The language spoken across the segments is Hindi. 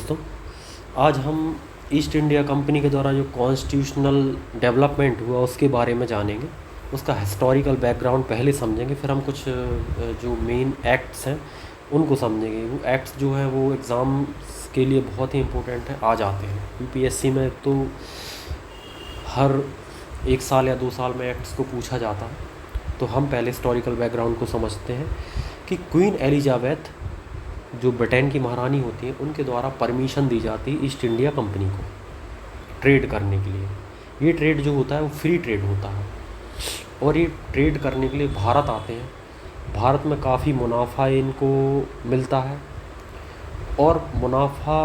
दोस्तों, आज हम ईस्ट इंडिया कंपनी के द्वारा जो कॉन्स्टिट्यूशनल डेवलपमेंट हुआ उसके बारे में जानेंगे। उसका हिस्टोरिकल बैकग्राउंड पहले समझेंगे, फिर हम कुछ जो मेन एक्ट्स हैं उनको समझेंगे। वो एक्ट्स जो हैं वो एग्ज़ाम्स के लिए बहुत ही इम्पोर्टेंट है, आ जाते हैं यूपीएससी में। तो हर 1 साल या 2 साल में एक्ट्स को पूछा जाता है। तो हम पहले हिस्टोरिकल बैकग्राउंड को समझते हैं कि क्वीन एलिजाबेथ जो ब्रिटेन की महारानी होती हैं, उनके द्वारा परमिशन दी जाती है ईस्ट इंडिया कंपनी को ट्रेड करने के लिए। ये ट्रेड जो होता है वो फ्री ट्रेड होता है और ये ट्रेड करने के लिए भारत आते हैं। भारत में काफ़ी मुनाफा इनको मिलता है और मुनाफा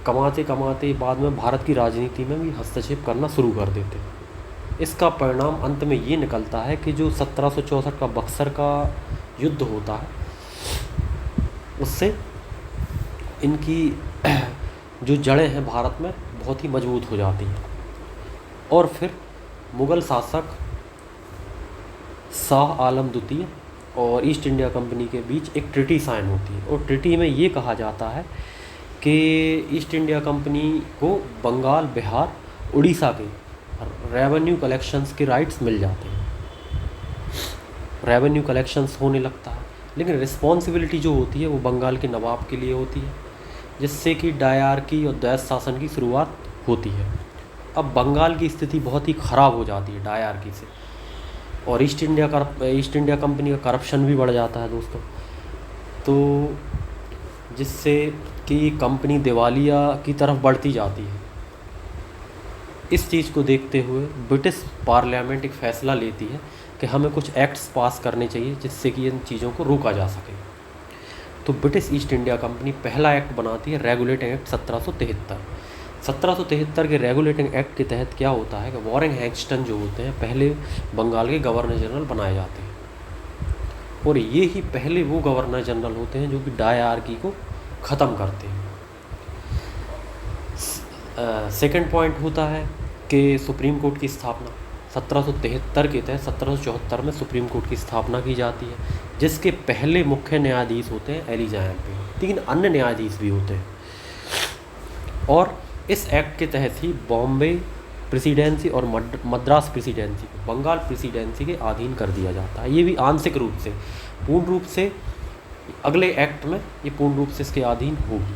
कमाते कमाते बाद में भारत की राजनीति में भी हस्तक्षेप करना शुरू कर देते हैं। इसका परिणाम अंत में ये निकलता है कि जो 1764 का बक्सर का युद्ध होता है, उससे इनकी जो जड़ें हैं भारत में बहुत ही मजबूत हो जाती हैं। और फिर मुग़ल शासक शाह आलम द्वितीय और ईस्ट इंडिया कंपनी के बीच एक ट्रीटी साइन होती है और ट्रीटी में ये कहा जाता है कि ईस्ट इंडिया कंपनी को बंगाल, बिहार, उड़ीसा के रेवेन्यू कलेक्शंस के राइट्स मिल जाते हैं। रेवेन्यू कलेक्शंस होने लगता है, लेकिन रिस्पॉन्सिबिलिटी जो होती है वो बंगाल के नवाब के लिए होती है, जिससे कि डायरकी और द्वैध शासन की शुरुआत होती है। अब बंगाल की स्थिति बहुत ही ख़राब हो जाती है डायरकी से, और ईस्ट इंडिया कंपनी का करप्शन भी बढ़ जाता है दोस्तों। तो जिससे कि कंपनी दिवालिया की तरफ बढ़ती जाती है। इस चीज़ को देखते हुए ब्रिटिश पार्लियामेंट एक फ़ैसला लेती है कि हमें कुछ एक्ट्स पास करने चाहिए जिससे कि इन चीज़ों को रोका जा सके। तो ब्रिटिश ईस्ट इंडिया कंपनी पहला एक्ट बनाती है, रेगुलेटिंग एक्ट 1773। 1773 के रेगुलेटिंग एक्ट के तहत क्या होता है कि वॉरेन हेस्टिंग्स जो होते हैं पहले बंगाल के गवर्नर जनरल बनाए जाते हैं और ये ही पहले वो गवर्नर जनरल होते हैं जो कि डायरकी को ख़त्म करते हैं। सेकंड पॉइंट होता है कि सुप्रीम कोर्ट की स्थापना 1773 के तहत 1774 में सुप्रीम कोर्ट की स्थापना की जाती है, जिसके पहले मुख्य न्यायाधीश होते हैं एलिजाबेथ। 3 अन्य न्यायाधीश भी होते हैं और इस एक्ट के तहत ही बॉम्बे प्रेसिडेंसी और मद्रास प्रेसिडेंसी को बंगाल प्रेसिडेंसी के अधीन कर दिया जाता है। ये भी आंशिक रूप से, पूर्ण रूप से अगले एक्ट में ये पूर्ण रूप से इसके अधीन होगी।